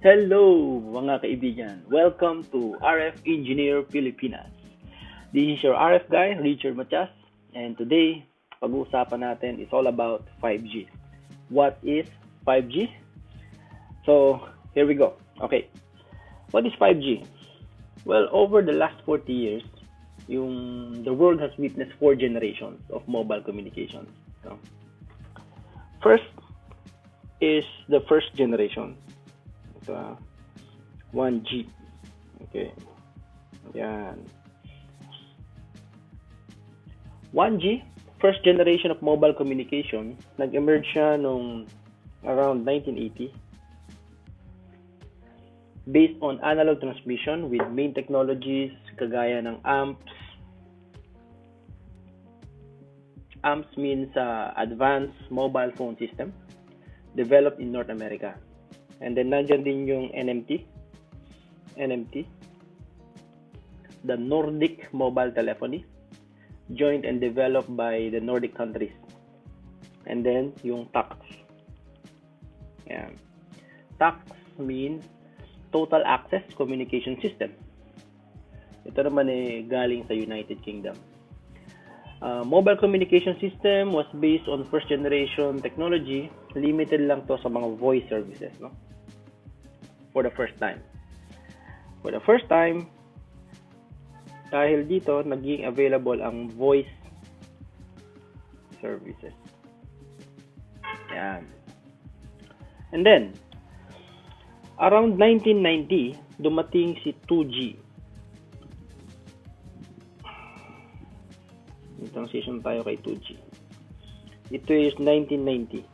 Hello mga kaibigan! Welcome to RF Engineer Pilipinas. This is your RF guy, Richard Matias, and today, pag-uusapan natin is all about 5G. What is 5G? So, here we go. Okay, what is 5G? Well, over the last 40 years, the world has witnessed 4 generations of mobile communications. So, first is the first generation. 1G. Okay. Yan. 1G, first generation of mobile communication, nag-emerge siya noong around 1980 based on analog transmission with main technologies kagaya ng amps. Amps means advanced mobile phone system developed in North America. And then nandiyan din yung NMT, the Nordic Mobile Telephony, joined and developed by the Nordic countries. And then yung TACS. Yan. TACS means Total Access Communication System. Ito naman galing sa United Kingdom. Mobile communication system was based on first generation technology. Limited lang to sa mga voice services, no? For the first time, dahil dito naging available ang voice services. Yan. And then around 1990 dumating si 2G. Transition tayo kay 2G. Ito is 1990.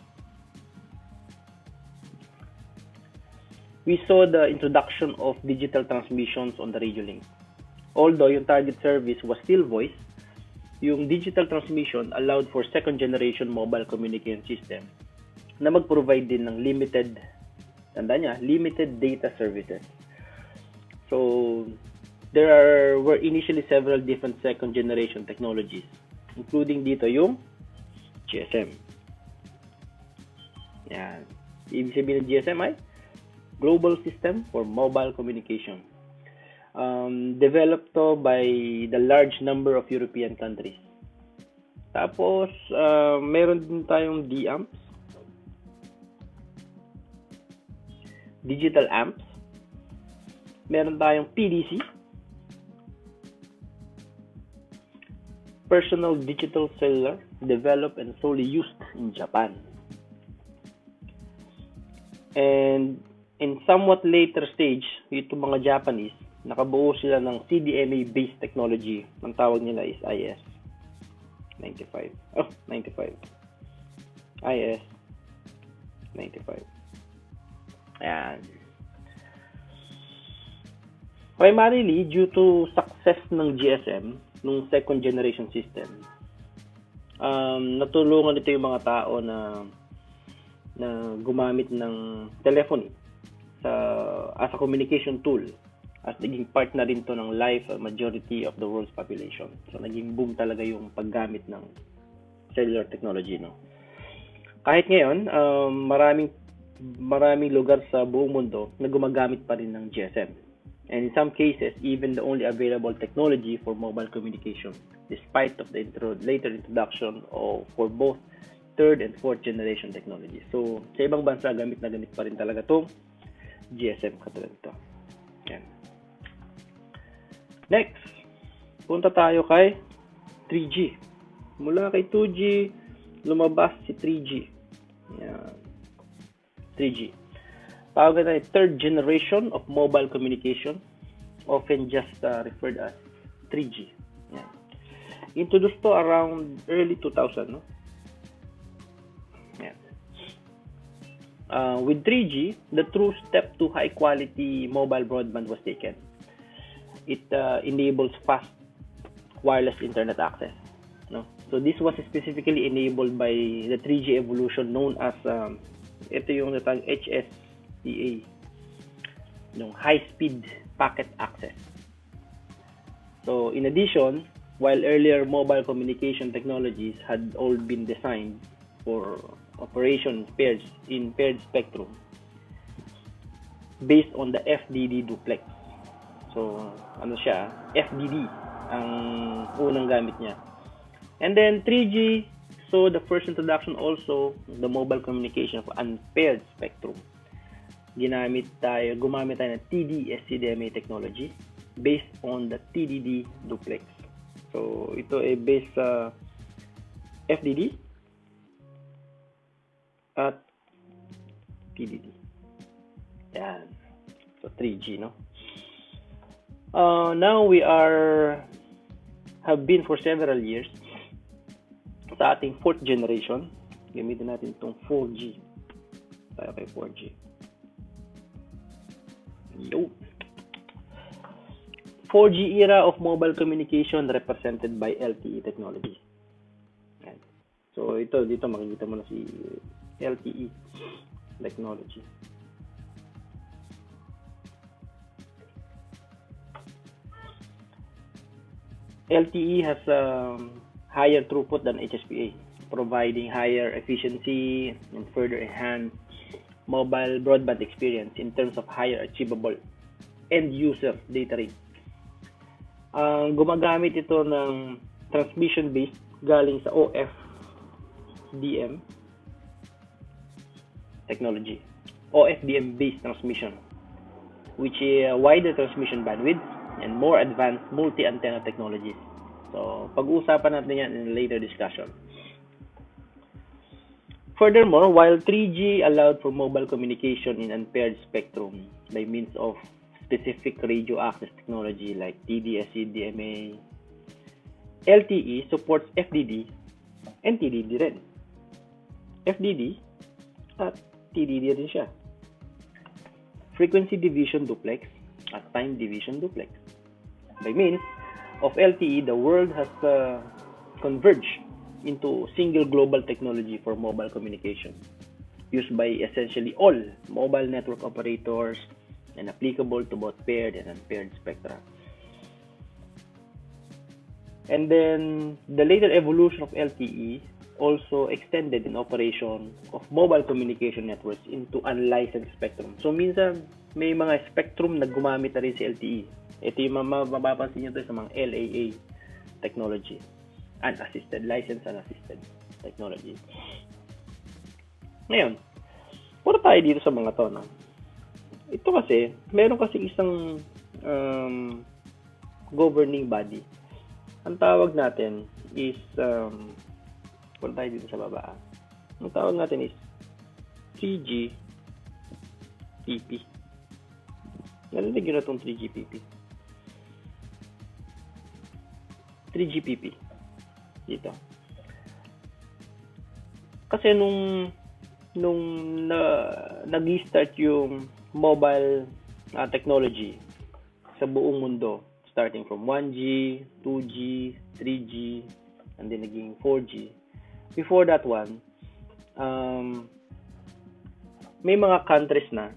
We saw the introduction of digital transmissions on the radio link. Although yung target service was still voice, yung digital transmission allowed for second generation mobile communication system na mag-provide din ng limited data services. So there were initially several different second generation technologies, including dito yung GSM. Yan. Ibig sabihin ng GSM ay Global System for Mobile Communication. Developed to by the large number of European countries. Tapos, meron din tayong D-amps, digital amps, meron tayong PDC, personal digital cellular, developed and solely used in Japan. And in somewhat later stage, itong mga Japanese, nakabuo sila ng CDMA-based technology. Ang tawag nila is IS-95. IS-95. Ayan. Primarily, due to success ng GSM, nung second generation system, natulungan ito yung mga tao na gumamit ng telephony as a communication tool, at naging part na rin to ng life majority of the world's population. So naging boom talaga yung paggamit ng cellular technology, no? Kahit ngayon, maraming lugar sa buong mundo na gumagamit pa rin ng GSM. And in some cases, even the only available technology for mobile communication, despite of the later introduction for both third and fourth generation technology. So sa ibang bansa, gamit na gamit pa rin talaga tong GSM katulad ito. Yan. Next, punta tayo kay 3G. Mula kay 2G, lumabas si 3G. Yan. 3G. Tawag na third generation of mobile communication, often just referred as 3G. Yan. Introduced to around early 2000, no? With 3G, the true step to high-quality mobile broadband was taken. It enables fast wireless internet access. No? So this was specifically enabled by the 3G evolution known as ito yung natang HSPA, yung high-speed packet access. So in addition, while earlier mobile communication technologies had all been designed for operation in paired spectrum, based on the FDD duplex. So, ano siya? FDD ang unang gamit niya. And then 3G, so the first introduction also, the mobile communication of unpaired spectrum. Gumamit tayo ng TD-SCDMA technology based on the TDD duplex. So, ito ay based sa FDD at TDD. Yan. So, 3G, no? Now we have been for several years sa ating 4th generation. Gamitin natin itong 4G. Tayo kay 4G. Yo! 4G era of mobile communication represented by LTE technology. Yan. So, dito makikita mo na si LTE technology. LTE has higher throughput than HSPA, providing higher efficiency and further enhanced mobile broadband experience in terms of higher achievable end-user data rate. Gumagamit ito ng transmission-based galing sa OFDM technology. OFDM-based transmission, which is wider transmission bandwidth and more advanced multi-antenna technologies. So, pag-uusapan natin yan in a later discussion. Furthermore, while 3G allowed for mobile communication in unpaired spectrum by means of specific radio access technology like TD-SCDMA, LTE supports FDD and TDD rin. FDD at TDD rin siya. Frequency division duplex at time division duplex. By means of LTE, the world has converged into single global technology for mobile communication, used by essentially all mobile network operators and applicable to both paired and unpaired spectra. And then the later evolution of LTE also extended in operation of mobile communication networks into unlicensed spectrum. So minsan may mga spectrum na gumamit na rin si LTE. Ito yung mapapansin nyo ito sa mga LAA technology. Unassisted, licensed unassisted technology. Ngayon, puro tayo dito sa mga to, no? Ito kasi, meron kasi isang governing body. Ang tawag natin is, puro tayo dito sa baba. Ang tawag natin is 3GPP. Narinig yun na itong 3GPP. 3GPP. Dito. Kasi nung nag-start yung mobile technology sa buong mundo, starting from 1G, 2G, 3G, and then naging 4G. Before that one, may mga countries na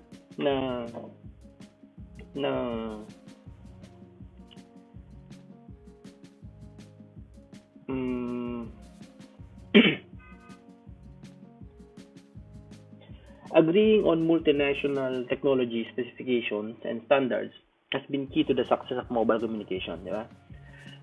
agreeing on multinational technology specifications and standards has been key to the success of mobile communication, di ba?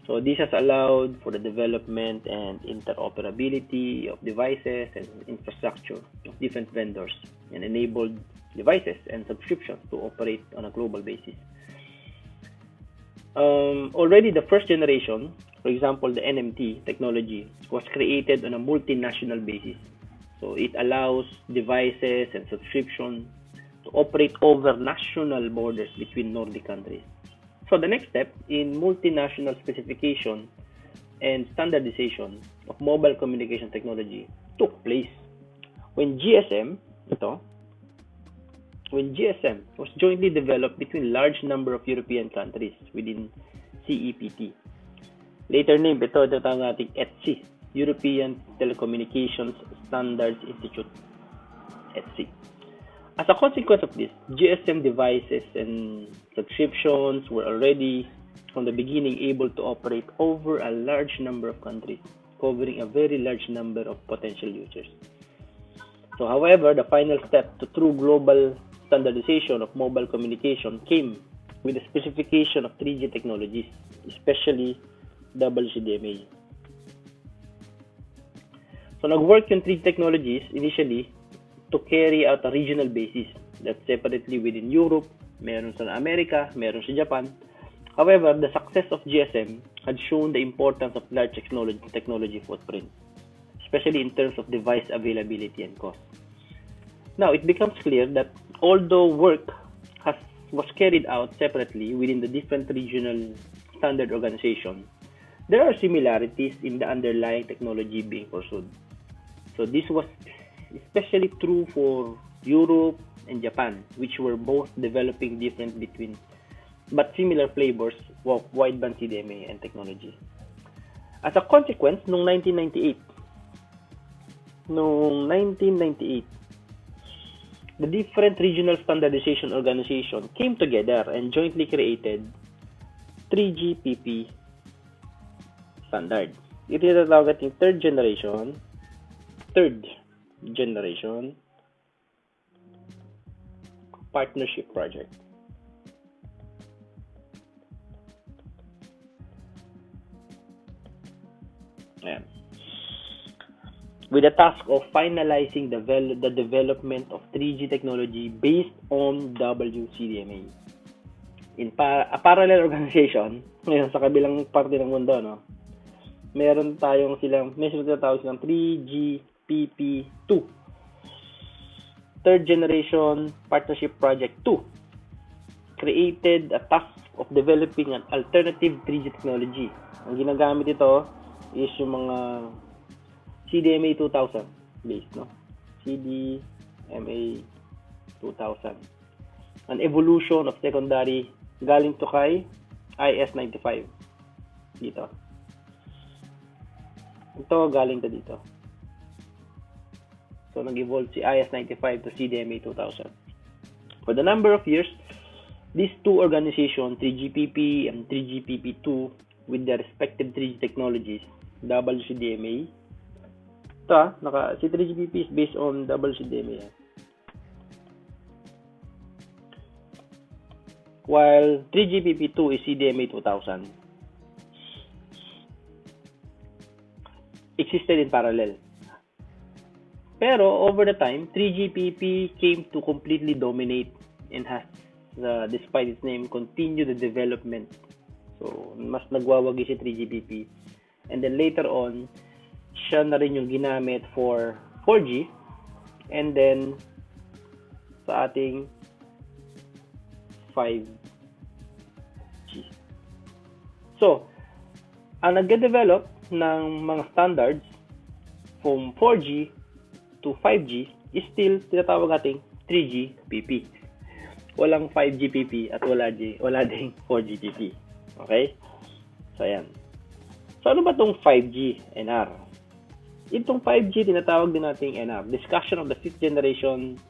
So this has allowed for the development and interoperability of devices and infrastructure of different vendors and enabled devices and subscriptions to operate on a global basis. Already the first generation, for example, the NMT technology, was created on a multinational basis. So it allows devices and subscription to operate over national borders between Nordic countries. So the next step in multinational specification and standardization of mobile communication technology took place when GSM was jointly developed between large number of European countries within CEPT. Later named ito tawag nating ETSI, European Telecommunications Standards Institute, ETSI. As a consequence of this, GSM devices and subscriptions were already from the beginning able to operate over a large number of countries, covering a very large number of potential users. So however, the final step to true global standardization of mobile communication came with the specification of 3G technologies, especially WCDMA. So nag-work yung 3G technologies initially to carry out a regional basis that separately within Europe, meron sa America, meron sa Japan. However, the success of GSM had shown the importance of large technology footprint, especially in terms of device availability and cost. Now, it becomes clear that although work was carried out separately within the different regional standard organizations, there are similarities in the underlying technology being pursued. So this was especially true for Europe and Japan, which were both developing different but similar flavors of wideband CDMA and technology. As a consequence, noong 1998, the different regional standardization organization came together and jointly created 3GPP standard. Ito yung tatawag natin third generation partnership project. Ayan. With the task of finalizing the development of 3G technology based on WCDMA. In a parallel organization, ngayon sa kabilang parte ng mundo, no? Meron silang 3GPP2. Third Generation Partnership Project 2 created a task of developing an alternative 3G technology. Ang ginagamit ito is yung mga CDMA 2000 based, no? CDMA 2000. An evolution of secondary galing to kay IS-95. Dito. Ito galing to dito. So, nag-evolve si IS-95 to CDMA 2000. For the number of years, these two organizations, 3GPP and 3GPP2, with their respective 3G technologies, WCDMA. Ito si 3GPP is based on WCDMA. While 3GPP2 is CDMA 2000. Existed in parallel. Pero over the time, 3GPP came to completely dominate and has, despite its name, continued the development. So, mas nagwawagi si 3GPP. And then later on, siya na rin yung ginamit for 4G. And then, sa ating 5G. So, ang nag-develop ng mga standards from 4G to 5G is still tinatawag nating 3GPP. Walang 5GPP at wala ding 4GPP. Okay? So, ayan. So, ano ba itong 5G NR? Itong 5G, tinatawag din nating NR. Discussion of the 5th generation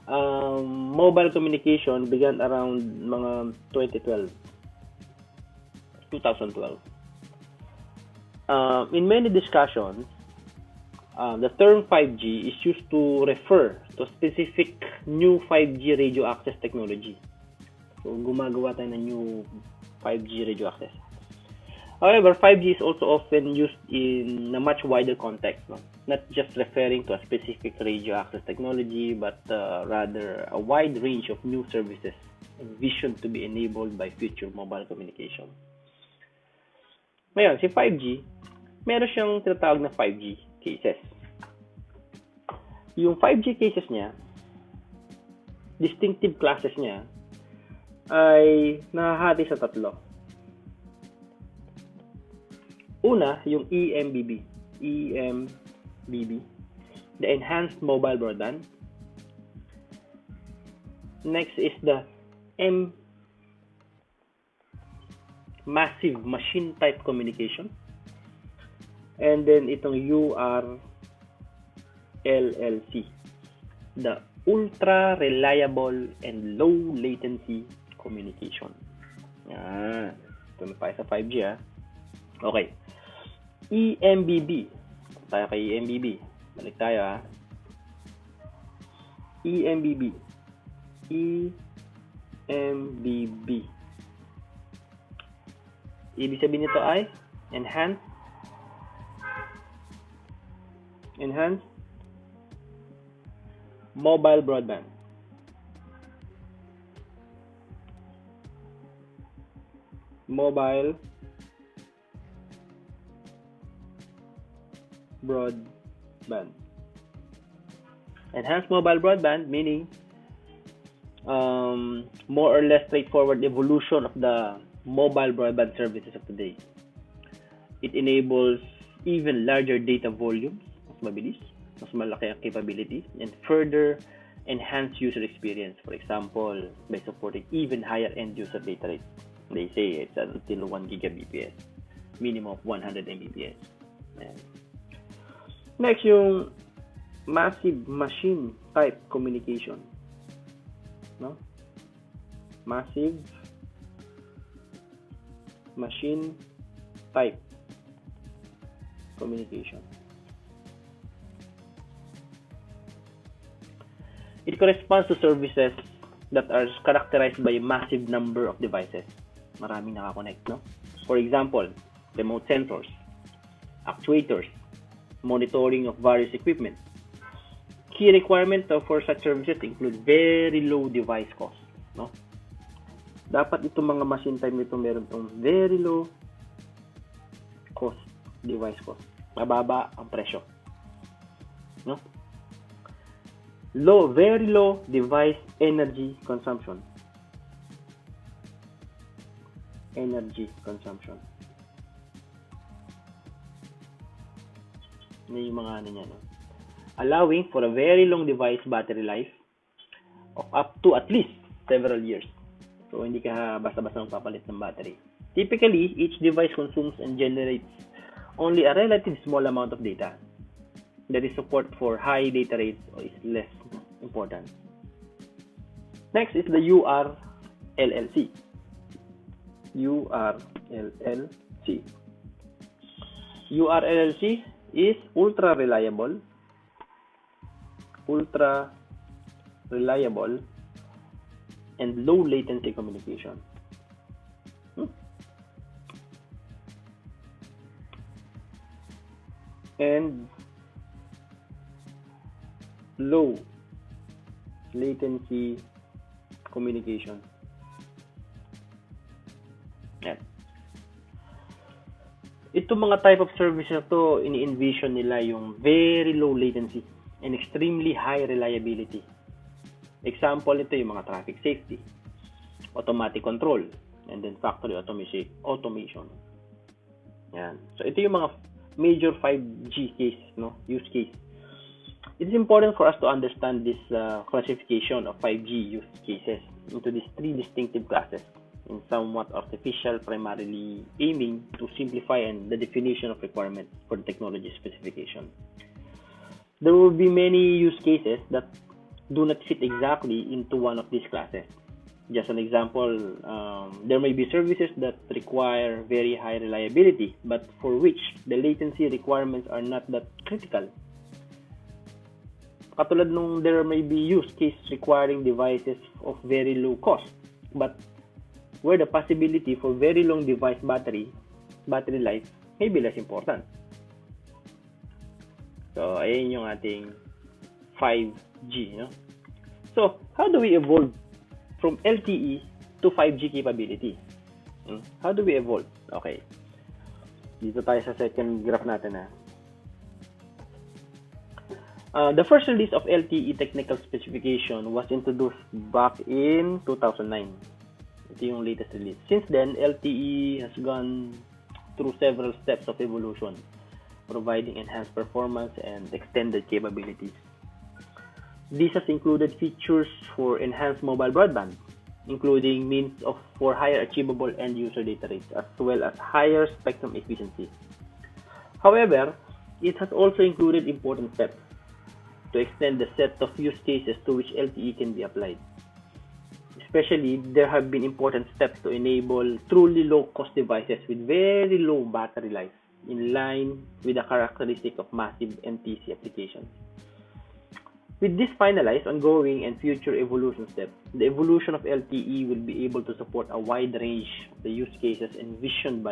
mobile communication began around mga 2012. In many discussions, the term 5G is used to refer to specific new 5G radio access technology. So, gumagawa tayo ng new 5G radio access. However, 5G is also often used in a much wider context, no? Not just referring to a specific radio access technology, but rather a wide range of new services envisioned to be enabled by future mobile communication. Ngayon, si 5G, meron siyang tinatawag na 5G cases. Yung 5G cases niya, distinctive classes niya, ay nahahati sa tatlo. Una, yung EMBB, the Enhanced Mobile Broadband. Next is the Massive Machine Type Communication. And then itong URLLC, the Ultra Reliable and Low Latency Communication. Yan. Ito na tayo sa 5G, ha. Okay. EMBB. Tayo kay EMBB. Balik tayo, ha. EMBB. EMBB. Ibig sabihin nito ay enhanced mobile broadband. Mobile broadband. Enhanced mobile broadband meaning more or less straightforward evolution of the mobile broadband services of today. It enables even larger data volumes, mas mabilis, mas malaki ang capabilities, and further enhance user experience. For example, by supporting even higher end user data rates. They say it's until 1 Gbps, minimum of 100 Mbps. Ayan. Next, yung massive machine type communication. No? Massive machine type communication. It corresponds to services that are characterized by a massive number of devices. Maraming nakakonect, no? For example, remote sensors, actuators, monitoring of various equipment. Key requirements for such services include very low device cost, no? Dapat itong mga machine type nito meron tong very low cost, device cost. Mababa ang presyo, no? Very low device energy consumption. Energy consumption. Yan yung mga ano niya, no? Allowing for a very long device battery life of up to at least several years. So, hindi ka basta-basta magpapalit ng battery. Typically, each device consumes and generates only a relatively small amount of data. There is support for high data rates is less important. Next is the URLLC. URLLC. URLLC is ultra reliable and low latency communication. And low latency communication. Yan. Itong mga type of service na to, ini-envision nila yung very low latency and extremely high reliability. Example ito yung mga traffic safety, automatic control, and then factory automation. Yan. So ito yung mga major 5G case, no, use case. It is important for us to understand this classification of 5G use cases into these three distinctive classes in somewhat artificial, primarily aiming to simplify and the definition of requirements for the technology specification. There will be many use cases that do not fit exactly into one of these classes. Just an example, there may be services that require very high reliability, but for which the latency requirements are not that critical. Katulad nung there may be use case requiring devices of very low cost, but where the possibility for very long device battery life may be less important. So, ayan yung ating 5G, no? So, how do we evolve from LTE to 5G capability? How do we evolve? Okay. Dito tayo sa second graph natin, ha. The first release of LTE technical specification was introduced back in 2009. Ito yung latest release. Since then, LTE has gone through several steps of evolution, providing enhanced performance and extended capabilities. This has included features for enhanced mobile broadband, including means for higher achievable end user data rates, as well as higher spectrum efficiency. However, it has also included important steps to extend the set of use cases to which LTE can be applied. Especially, there have been important steps to enable truly low-cost devices with very low battery life, in line with the characteristic of massive MTC applications. With this finalized, ongoing, and future evolution steps, the evolution of LTE will be able to support a wide range of the use cases envisioned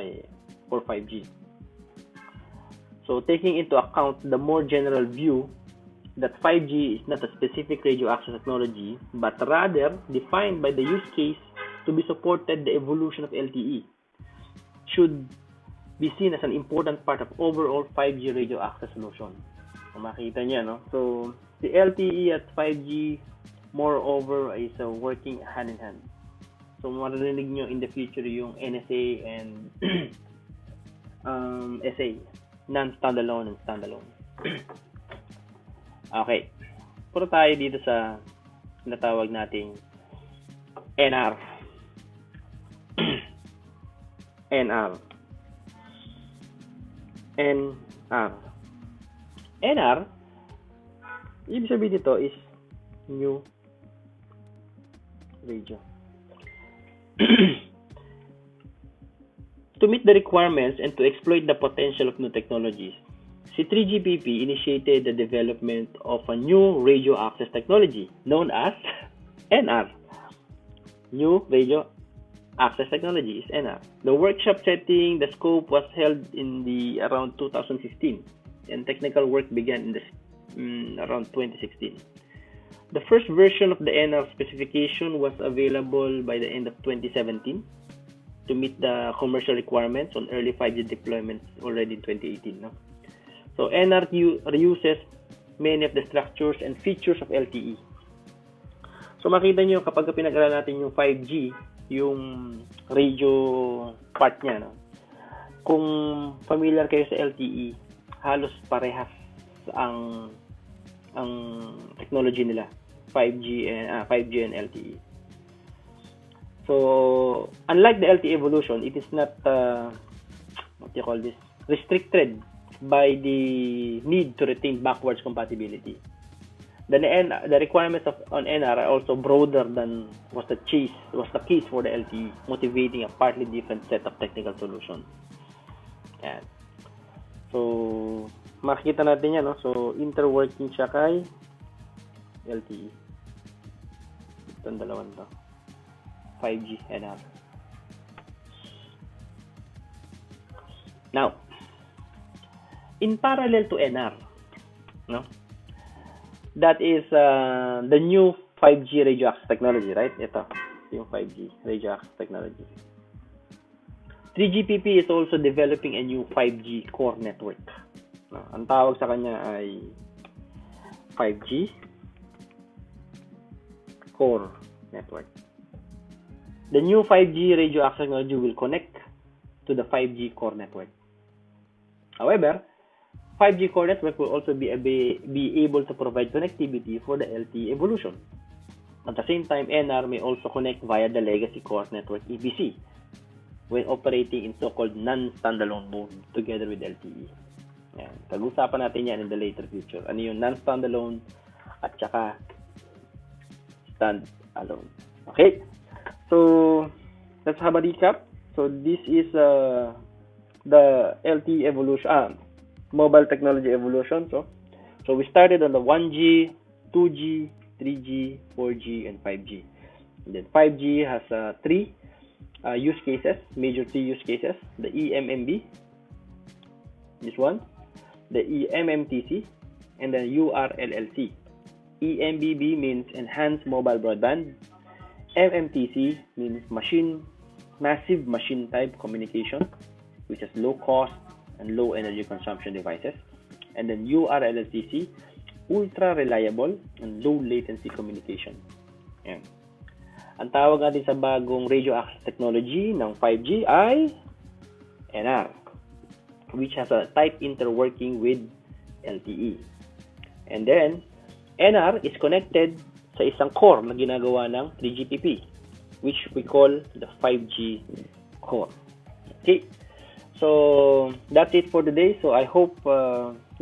for 5G. So taking into account the more general view that 5G is not a specific radio access technology, but rather defined by the use case to be supported, the evolution of LTE should be seen as an important part of overall 5G radio access solution. So, makita niya, no? So, the LTE at 5G, moreover, is working hand in hand. So, maririnig nyo in the future yung NSA and SA, non-standalone and standalone. Okay. Puro tayo dito sa natawag nating NR. NR. NR. NR, ibig sabihin dito is new radio. To meet the requirements and to exploit the potential of new technologies, si 3GPP initiated the development of a new radio access technology known as NR. New Radio Access Technology is NR. The workshop setting the scope was held in the around 2015, and technical work began in around 2016. The first version of the NR specification was available by the end of 2017 to meet the commercial requirements on early 5G deployments already in 2018. No? So NR reuses many of the structures and features of LTE. So makita nyo kapag pinag-aralan natin yung 5G, yung radio part niya, no? Kung familiar kayo sa LTE, halos parehas ang technology nila, 5G and LTE. So unlike the LTE evolution, it is not restricted by the need to retain backwards compatibility. The requirements on NR are also broader than was the case for the LTE, motivating a partly different set of technical solutions. Yan. So makikita natin yan, no? So interworking siya kay LTE. Itong dalawang to. 5G NR. Now, in parallel to NR, no? That is the new 5G radio access technology, right? Ito, yung 5G radio access technology. 3GPP is also developing a new 5G core network. No? Ang tawag sa kanya ay 5G core network. The new 5G radio access technology will connect to the 5G core network. However, 5G core network will also be able to provide connectivity for the LTE evolution. At the same time, NR may also connect via the legacy core network EPC when operating in so-called non-standalone mode together with LTE. Yan. Pag-usapan natin yan in the later future. Ano yung non-standalone at saka stand-alone. Okay? So, let's have a recap. So, this is the LTE evolution, mobile technology evolution. So we started on the 1G, 2G, 3G, 4G, and 5G. And then 5G has three use cases, major three use cases: the eMMB, this one, the eMMTC, and the URLLC. eMBB means enhanced mobile broadband. MMTC means massive machine type communication, which is low cost and low energy consumption devices. And then URLLCC, ultra reliable and low latency communication. Yan. Ang tawag natin sa bagong radio access technology ng 5G ay NR, which has a tight interworking with LTE. And then NR is connected sa isang core na ginagawa ng 3GPP, which we call the 5G core. Okay. So, that's it for today. So, I hope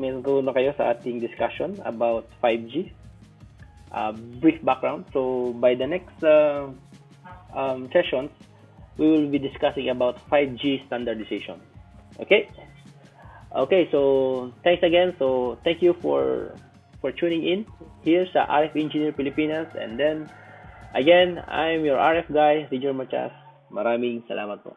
may natutunan na kayo sa ating discussion about 5G. Brief background. So, by the next sessions, we will be discussing about 5G standardization. Okay? Okay, so thanks again. So, thank you for for tuning in here sa RF Engineer Pilipinas. And then, again, I'm your RF guy, Richard Machas. Maraming salamat po.